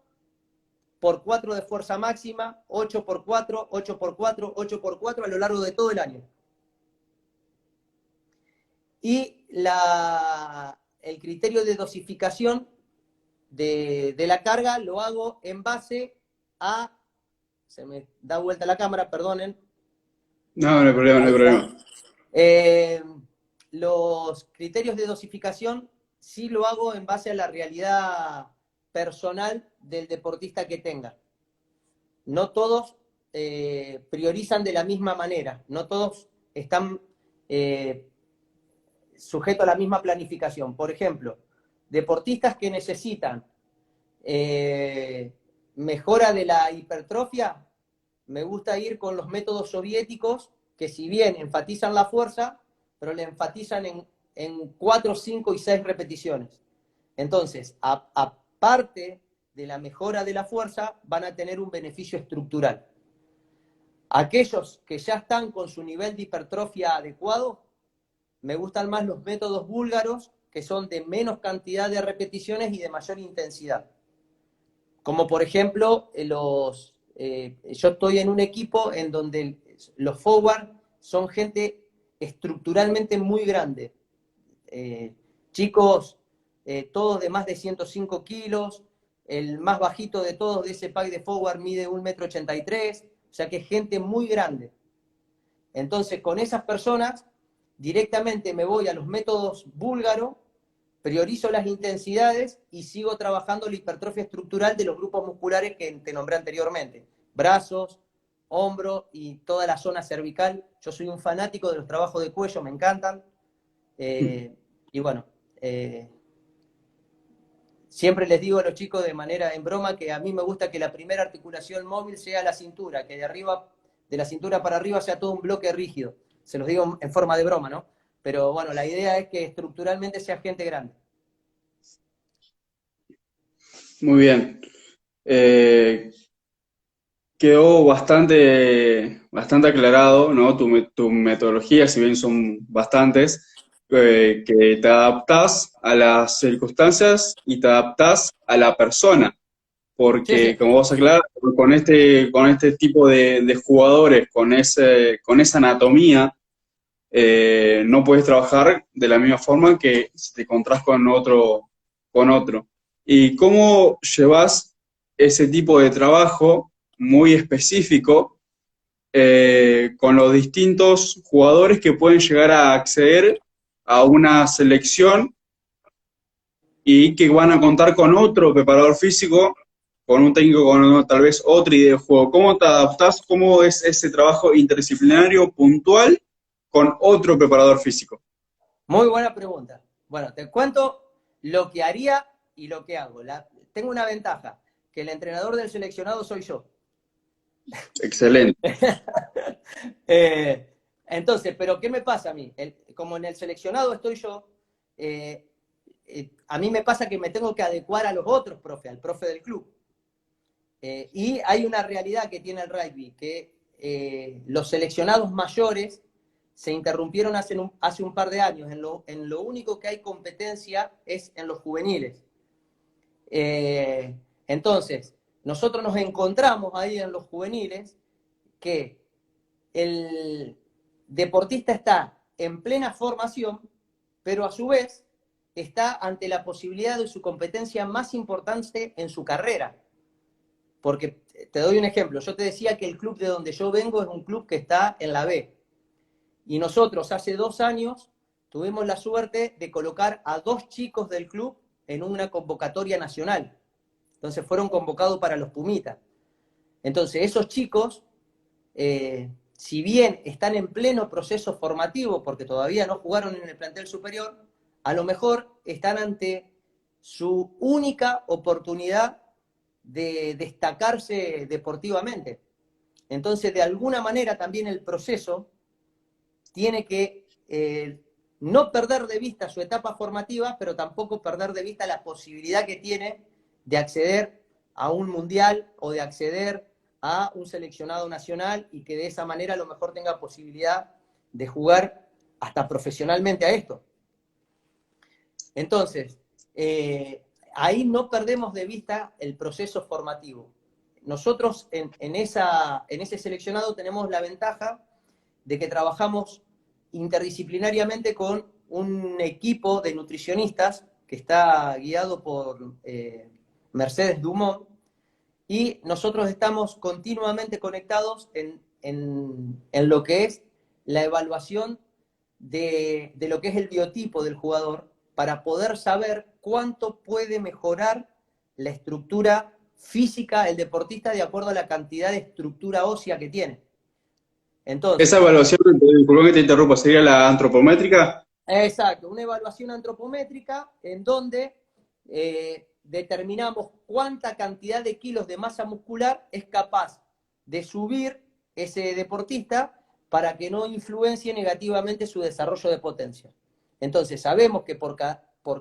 por 4 de fuerza máxima, 8 por 4, 8 por 4, 8 por 4 a lo largo de todo el año. Y el criterio de dosificación de la carga lo hago en base a... Se me da vuelta la cámara, perdonen. No, no hay problema, no hay problema. Los criterios de dosificación sí lo hago en base a la realidad personal del deportista que tenga. No todos priorizan de la misma manera, no todos están sujetos a la misma planificación. Por ejemplo, deportistas que necesitan mejora de la hipertrofia, me gusta ir con los métodos soviéticos, que si bien enfatizan la fuerza, pero le enfatizan en 4, 5 y 6 repeticiones. Entonces, aparte de la mejora de la fuerza, van a tener un beneficio estructural. Aquellos que ya están con su nivel de hipertrofia adecuado, me gustan más los métodos búlgaros, que son de menos cantidad de repeticiones y de mayor intensidad. Como por ejemplo, yo estoy en un equipo en donde los forward son gente estructuralmente muy grande. Chicos, todos de más de 105 kilos, el más bajito de todos de ese pack de forward mide 1,83 m, o sea que es gente muy grande. Entonces, con esas personas, directamente me voy a los métodos búlgaros, priorizo las intensidades y sigo trabajando la hipertrofia estructural de los grupos musculares que te nombré anteriormente. Brazos, hombro y toda la zona cervical. Yo soy un fanático de los trabajos de cuello, me encantan. Y bueno, siempre les digo a los chicos de manera en broma que a mí me gusta que la primera articulación móvil sea la cintura, que de la cintura para arriba sea todo un bloque rígido. Se los digo en forma de broma, ¿no? Pero bueno, la idea es que estructuralmente sea gente grande. Muy bien. Quedó bastante aclarado, ¿no? Tu metodología, si bien son bastantes, que te adaptás a las circunstancias y te adaptás a la persona, Sí, porque sí. como vos aclarás, con este tipo de jugadores, con esa anatomía, no puedes trabajar de la misma forma que si te encontrás con otro. ¿Y cómo llevas ese tipo de trabajo muy específico con los distintos jugadores que pueden llegar a acceder a una selección y que van a contar con otro preparador físico, con un técnico con tal vez otra idea de juego? ¿Cómo te adaptás? ¿Cómo es ese trabajo interdisciplinario puntual con otro preparador físico? Muy buena pregunta. Bueno, te cuento lo que haría y lo que hago. Tengo una ventaja, que el entrenador del seleccionado soy yo. Excelente. Entonces, ¿pero qué me pasa a mí? Como en el seleccionado estoy yo, a mí me pasa que me tengo que adecuar a los otros profes, al profe del club. Y hay una realidad que tiene el rugby, que los seleccionados mayores se interrumpieron hace un par de años. En lo único que hay competencia es en los juveniles. Entonces, nosotros nos encontramos ahí en los juveniles que el deportista está en plena formación, pero a su vez está ante la posibilidad de su competencia más importante en su carrera. Porque te doy un ejemplo, yo te decía que el club de donde yo vengo es un club que está en la B. Y nosotros hace 2 años tuvimos la suerte de colocar a 2 chicos del club en una convocatoria nacional. Entonces fueron convocados para los Pumitas. Entonces esos chicos, si bien están en pleno proceso formativo, porque todavía no jugaron en el plantel superior, a lo mejor están ante su única oportunidad de destacarse deportivamente. Entonces, de alguna manera también el proceso tiene que no perder de vista su etapa formativa, pero tampoco perder de vista la posibilidad que tiene de acceder a un mundial o de acceder a un seleccionado nacional y que de esa manera a lo mejor tenga posibilidad de jugar hasta profesionalmente a esto. Entonces, ahí no perdemos de vista el proceso formativo. Nosotros en ese seleccionado tenemos la ventaja de que trabajamos interdisciplinariamente con un equipo de nutricionistas que está guiado por Mercedes Dumont, y nosotros estamos continuamente conectados en lo que es la evaluación de lo que es el biotipo del jugador, para poder saber cuánto puede mejorar la estructura física el deportista de acuerdo a la cantidad de estructura ósea que tiene. Esa Entonces, evaluación, disculpa que te interrumpa, ¿sería la antropométrica? exacto, una evaluación antropométrica en donde determinamos cuánta cantidad de kilos de masa muscular es capaz de subir ese deportista para que no influencie negativamente su desarrollo de potencia. Entonces sabemos que por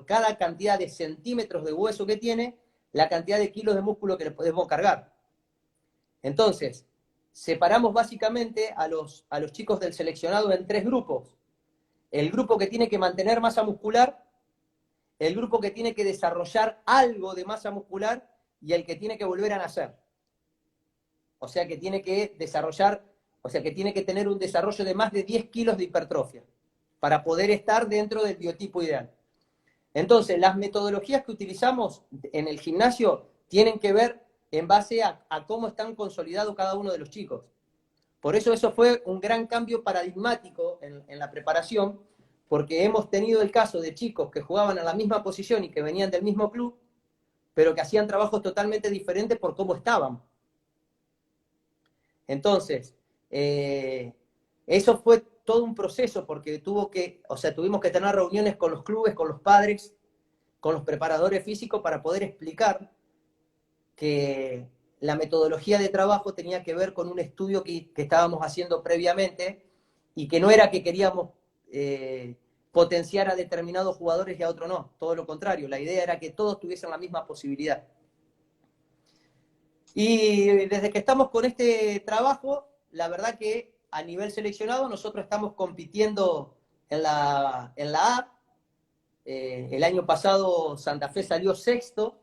cada cantidad de centímetros de hueso que tiene, la cantidad de kilos de músculo que le podemos cargar. Entonces, separamos básicamente a los chicos del seleccionado en 3 grupos. El grupo que tiene que mantener masa muscular, el grupo que tiene que desarrollar algo de masa muscular y el que tiene que volver a nacer. O sea que tiene que tener un desarrollo de más de 10 kilos de hipertrofia para poder estar dentro del biotipo ideal. Entonces, las metodologías que utilizamos en el gimnasio tienen que ver en base a cómo están consolidados cada uno de los chicos. Por eso fue un gran cambio paradigmático en la preparación, porque hemos tenido el caso de chicos que jugaban a la misma posición y que venían del mismo club, pero que hacían trabajos totalmente diferentes por cómo estaban. Entonces, eso fue todo un proceso, porque tuvimos que tener reuniones con los clubes, con los padres, con los preparadores físicos para poder explicar que la metodología de trabajo tenía que ver con un estudio que estábamos haciendo previamente y que no era que queríamos potenciar a determinados jugadores y a otros no, todo lo contrario, la idea era que todos tuviesen la misma posibilidad. Y desde que estamos con este trabajo, la verdad que a nivel seleccionado nosotros estamos compitiendo en la A. El año pasado Santa Fe salió sexto.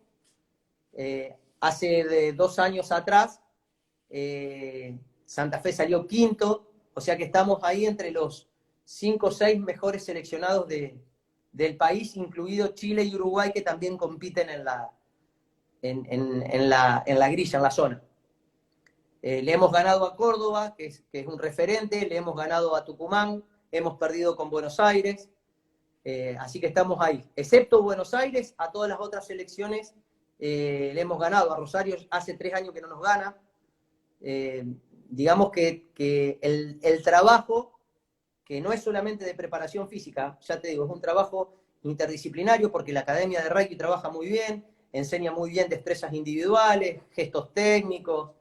Hace 2 años atrás Santa Fe salió quinto. O sea que estamos ahí entre los 5 o 6 mejores seleccionados del país, incluido Chile y Uruguay, que también compiten en la grilla, en la zona. Le hemos ganado a Córdoba, que es un referente, le hemos ganado a Tucumán, hemos perdido con Buenos Aires, así que estamos ahí. Excepto Buenos Aires, a todas las otras selecciones le hemos ganado. A Rosario hace 3 años que no nos gana. Digamos que el trabajo, que no es solamente de preparación física, ya te digo, es un trabajo interdisciplinario, porque la Academia de Reiki trabaja muy bien, enseña muy bien destrezas individuales, gestos técnicos,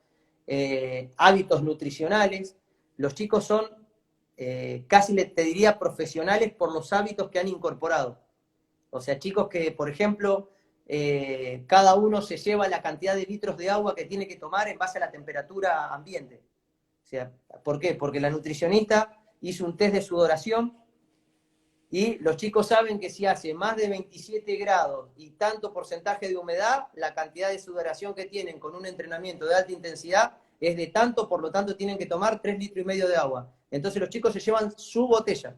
hábitos nutricionales. Los chicos son casi te diría profesionales por los hábitos que han incorporado. O sea, chicos que, por ejemplo, cada uno se lleva la cantidad de litros de agua que tiene que tomar en base a la temperatura ambiente. O sea, ¿por qué? Porque la nutricionista hizo un test de sudoración y los chicos saben que si hace más de 27 grados y tanto porcentaje de humedad, la cantidad de sudoración que tienen con un entrenamiento de alta intensidad es de tanto, por lo tanto tienen que tomar 3,5 litros de agua. Entonces los chicos se llevan su botella,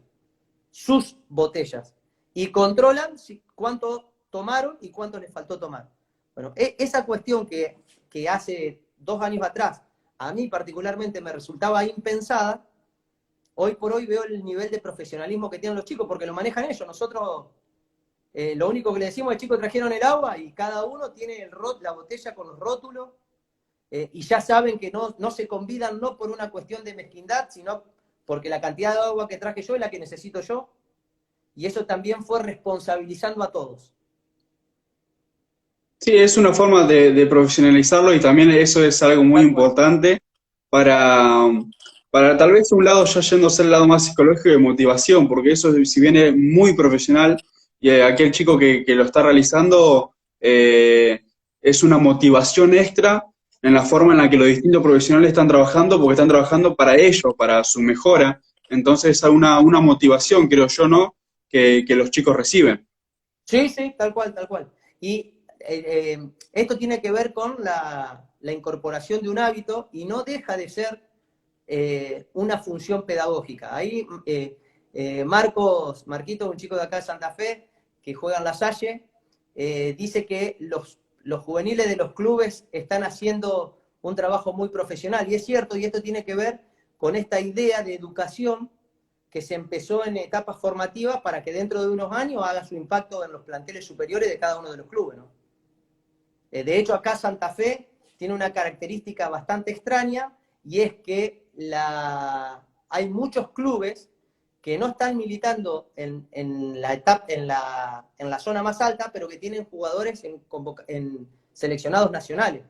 sus botellas, y controlan cuánto tomaron y cuánto les faltó tomar. Bueno, esa cuestión que hace 2 años atrás a mí particularmente me resultaba impensada, hoy por hoy veo el nivel de profesionalismo que tienen los chicos, porque lo manejan ellos. Nosotros lo único que le decimos al chico, trajeron el agua y cada uno tiene la botella con los rótulos, y ya saben que no se convidan, no por una cuestión de mezquindad, sino porque la cantidad de agua que traje yo es la que necesito yo, y eso también fue responsabilizando a todos. Sí, es una forma de profesionalizarlo y también eso es algo muy importante para, para tal vez un lado ya yéndose al lado más psicológico de motivación, porque eso si viene muy profesional y aquel chico que lo está realizando es una motivación extra en la forma en la que los distintos profesionales están trabajando, porque están trabajando para ellos, para su mejora. Entonces es una motivación, creo yo, ¿no? Que los chicos reciben. Sí, sí, tal cual, tal cual. Y esto tiene que ver con la incorporación de un hábito y no deja de ser una función pedagógica. Ahí Marquito, un chico de acá de Santa Fe, que juega en La Salle, dice que los juveniles de los clubes están haciendo un trabajo muy profesional. Y es cierto, y esto tiene que ver con esta idea de educación que se empezó en etapas formativas para que dentro de unos años haga su impacto en los planteles superiores de cada uno de los clubes, ¿no? De hecho, acá Santa Fe tiene una característica bastante extraña, y es que hay muchos clubes que no están militando en la zona más alta, pero que tienen jugadores en seleccionados nacionales.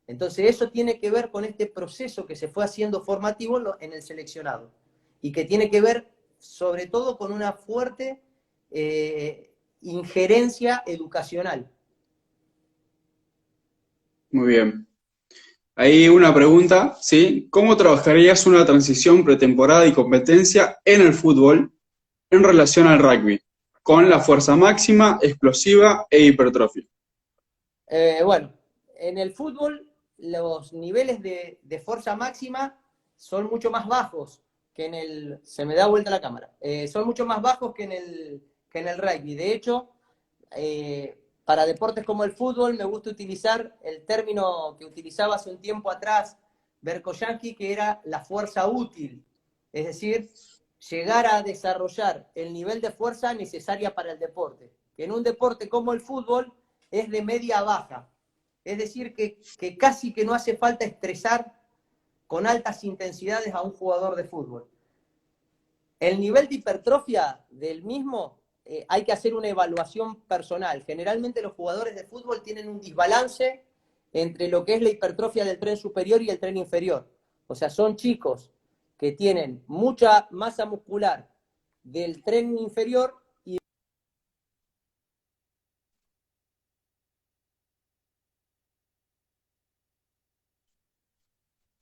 Entonces eso tiene que ver con este proceso que se fue haciendo formativo en el seleccionado, y que tiene que ver sobre todo con una fuerte injerencia educacional. Muy bien. Ahí una pregunta, ¿sí? ¿Cómo trabajarías una transición pretemporada y competencia en el fútbol en relación al rugby? Con la fuerza máxima, explosiva e hipertrofia. Bueno, en el fútbol los niveles de fuerza máxima son mucho más bajos que en el... Se me da vuelta la cámara. Son mucho más bajos que en el rugby. De hecho, para deportes como el fútbol me gusta utilizar el término que utilizaba hace un tiempo atrás Berkoyanski, que era la fuerza útil. Es decir, llegar a desarrollar el nivel de fuerza necesaria para el deporte. Que en un deporte como el fútbol es de media a baja. Es decir, que casi que no hace falta estresar con altas intensidades a un jugador de fútbol. El nivel de hipertrofia del mismo hay que hacer una evaluación personal. Generalmente los jugadores de fútbol tienen un desbalance entre lo que es la hipertrofia del tren superior y el tren inferior. O sea, son chicos que tienen mucha masa muscular del tren inferior y...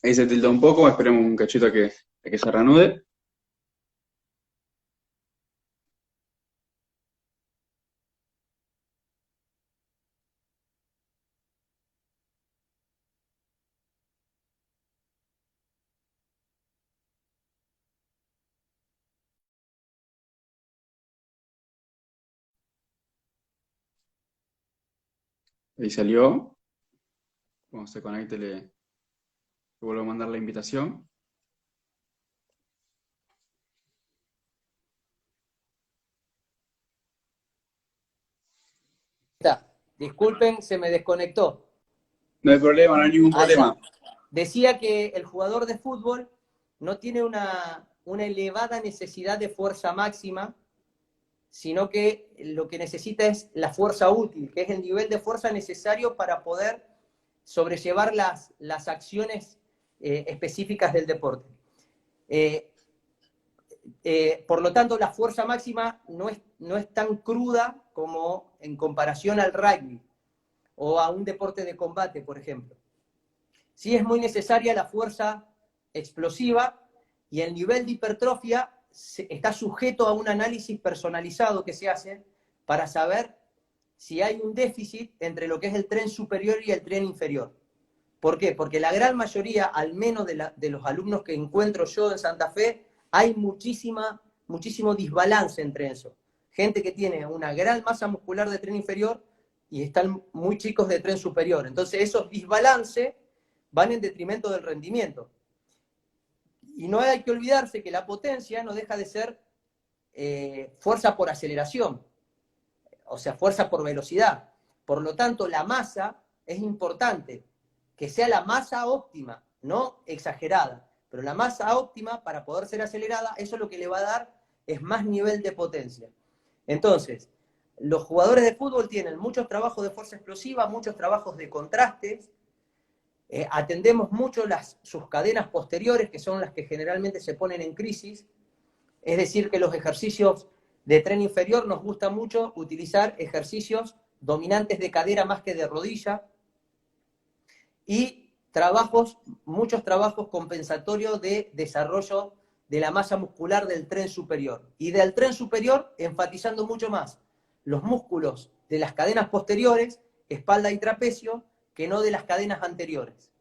Ahí se tilda un poco, esperemos un cachito a que se reanude. Ahí salió. Cuando se conecte le vuelvo a mandar la invitación. Disculpen, se me desconectó. No hay problema, no hay ningún problema. Decía que el jugador de fútbol no tiene una elevada necesidad de fuerza máxima, sino que lo que necesita es la fuerza útil, que es el nivel de fuerza necesario para poder sobrellevar las acciones específicas del deporte. Por lo tanto, la fuerza máxima no es tan cruda como en comparación al rugby o a un deporte de combate, por ejemplo. Sí es muy necesaria la fuerza explosiva y el nivel de hipertrofia está sujeto a un análisis personalizado que se hace para saber si hay un déficit entre lo que es el tren superior y el tren inferior. ¿Por qué? Porque la gran mayoría, al menos de los alumnos que encuentro yo en Santa Fe, hay muchísimo desbalance entre eso. Gente que tiene una gran masa muscular de tren inferior y están muy chicos de tren superior. Entonces esos desbalances van en detrimento del rendimiento. Y no hay que olvidarse que la potencia no deja de ser fuerza por aceleración, o sea, fuerza por velocidad. Por lo tanto, la masa es importante, que sea la masa óptima, no exagerada, pero la masa óptima para poder ser acelerada, eso lo que le va a dar es más nivel de potencia. Entonces, los jugadores de fútbol tienen muchos trabajos de fuerza explosiva, muchos trabajos de contrastes, atendemos mucho sus cadenas posteriores, que son las que generalmente se ponen en crisis, es decir, que los ejercicios de tren inferior nos gusta mucho utilizar ejercicios dominantes de cadera más que de rodilla, y muchos trabajos compensatorios de desarrollo de la masa muscular del tren superior. Y del tren superior, enfatizando mucho más los músculos de las cadenas posteriores, espalda y trapecio, que no de las cadenas anteriores.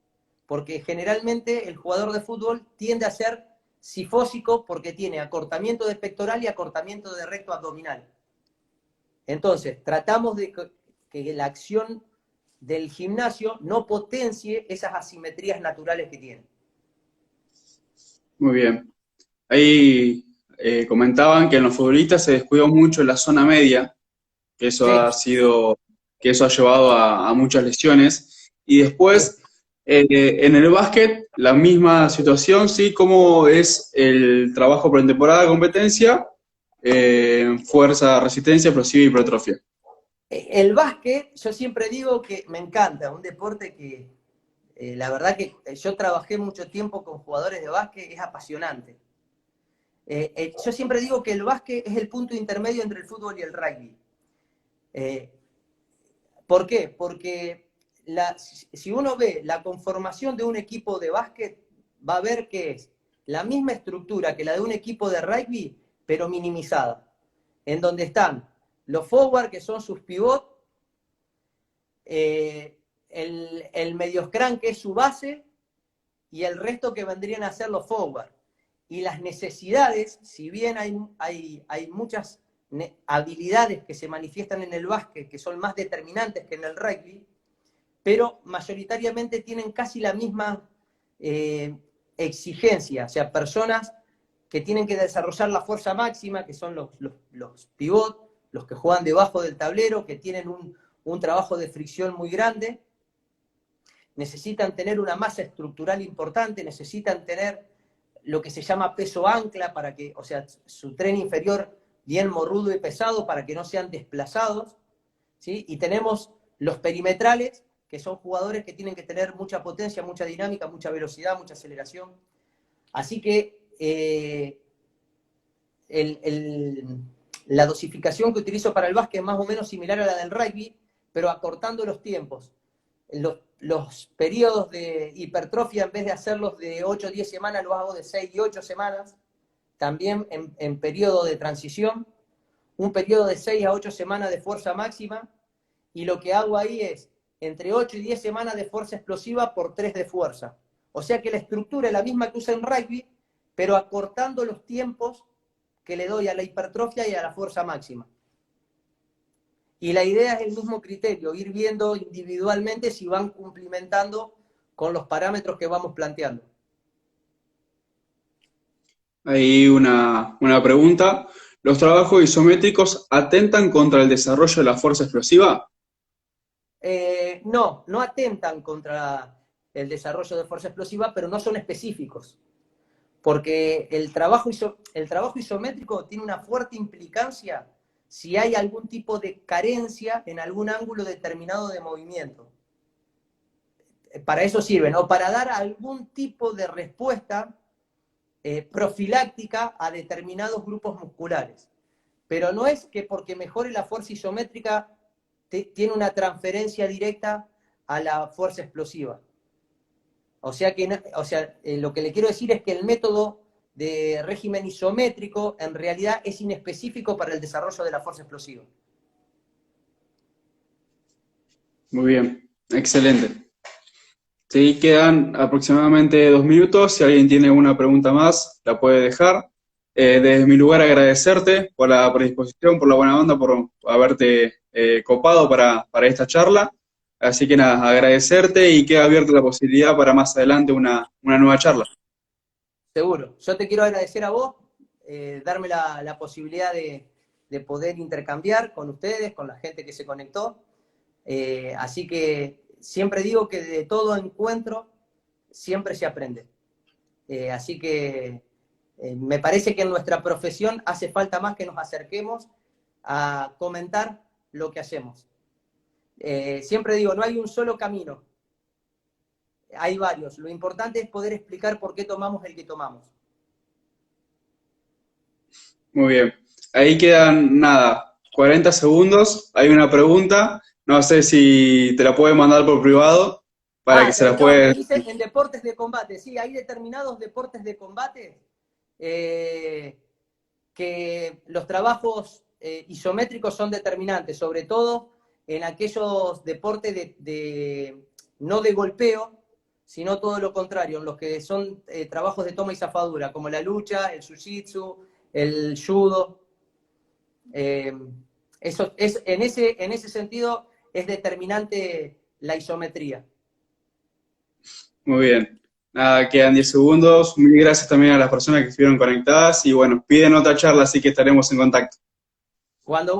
Porque generalmente el jugador de fútbol tiende a ser sifósico porque tiene acortamiento de pectoral y acortamiento de recto abdominal. Entonces, tratamos de que la acción del gimnasio no potencie esas asimetrías naturales que tiene. Muy bien. Ahí comentaban que en los futbolistas se descuidó mucho en la zona media, que eso Sí. que eso ha llevado a muchas lesiones. Y después, en el básquet, la misma situación, ¿sí? ¿Cómo es el trabajo pretemporada de competencia? Fuerza, resistencia, explosiva y hipertrofia. El básquet, yo siempre digo que me encanta, un deporte que la verdad que yo trabajé mucho tiempo con jugadores de básquet, es apasionante. Yo siempre digo que el básquet es el punto intermedio entre el fútbol y el rugby. ¿Por qué? Porque si uno ve la conformación de un equipo de básquet, va a ver que es la misma estructura que la de un equipo de rugby, pero minimizada, en donde están los forward, que son sus pivots, el medio scrum, que es su base, y el resto que vendrían a ser los forward. Y las necesidades, si bien hay muchas habilidades que se manifiestan en el básquet que son más determinantes que en el rugby, pero mayoritariamente tienen casi la misma exigencia, o sea, personas que tienen que desarrollar la fuerza máxima, que son los pivot, los que juegan debajo del tablero, que tienen un trabajo de fricción muy grande, necesitan tener una masa estructural importante, necesitan tener lo que se llama peso ancla, para que, o sea, su tren inferior bien morrudo y pesado para que no sean desplazados, ¿sí? Y tenemos los perimetrales, que son jugadores que tienen que tener mucha potencia, mucha dinámica, mucha velocidad, mucha aceleración. Así que la dosificación que utilizo para el básquet es más o menos similar a la del rugby, pero acortando los tiempos. Los periodos de hipertrofia, en vez de hacerlos de 8 o 10 semanas, los hago de 6 y 8 semanas, también en periodo de transición, un periodo de 6 a 8 semanas de fuerza máxima, y lo que hago ahí es entre 8 y 10 semanas de fuerza explosiva por 3 de fuerza. O sea que la estructura es la misma que usa en rugby, pero acortando los tiempos que le doy a la hipertrofia y a la fuerza máxima. Y la idea es el mismo criterio, ir viendo individualmente si van cumplimentando con los parámetros que vamos planteando. Hay una pregunta. ¿Los trabajos isométricos atentan contra el desarrollo de la fuerza explosiva? No atentan contra el desarrollo de fuerza explosiva, pero no son específicos. Porque el trabajo isométrico tiene una fuerte implicancia si hay algún tipo de carencia en algún ángulo determinado de movimiento. Para eso sirven, o para dar algún tipo de respuesta profiláctica a determinados grupos musculares. Pero no es que porque mejore la fuerza isométrica tiene una transferencia directa a la fuerza explosiva. O sea, lo que le quiero decir es que el método de régimen isométrico en realidad es inespecífico para el desarrollo de la fuerza explosiva. Muy bien, excelente. Sí, quedan aproximadamente 2 minutos. Si alguien tiene una pregunta más, la puede dejar. Desde mi lugar agradecerte por la predisposición, por la buena onda, por haberte copado para esta charla. Así que nada, agradecerte y queda abierta la posibilidad para más adelante una nueva charla. Seguro. Yo te quiero agradecer a vos, darme la posibilidad de poder intercambiar con ustedes, con la gente que se conectó. Así que siempre digo que de todo encuentro siempre se aprende. Así que me parece que en nuestra profesión hace falta más que nos acerquemos a comentar lo que hacemos. Siempre digo, no hay un solo camino, hay varios. Lo importante es poder explicar por qué tomamos el que tomamos. Muy bien. Ahí quedan, nada, 40 segundos. Hay una pregunta. No sé si te la puedes mandar por privado para que se la pueda... Dice en deportes de combate. Sí, hay determinados deportes de combate que los trabajos isométricos son determinantes, sobre todo en aquellos deportes no de golpeo, sino todo lo contrario, en los que son trabajos de toma y zafadura, como la lucha, el jiu-jitsu, el judo. En ese sentido es determinante la isometría. Muy bien. Nada, quedan 10 segundos. Mil gracias también a las personas que estuvieron conectadas y bueno, piden otra charla, así que estaremos en contacto. Cuando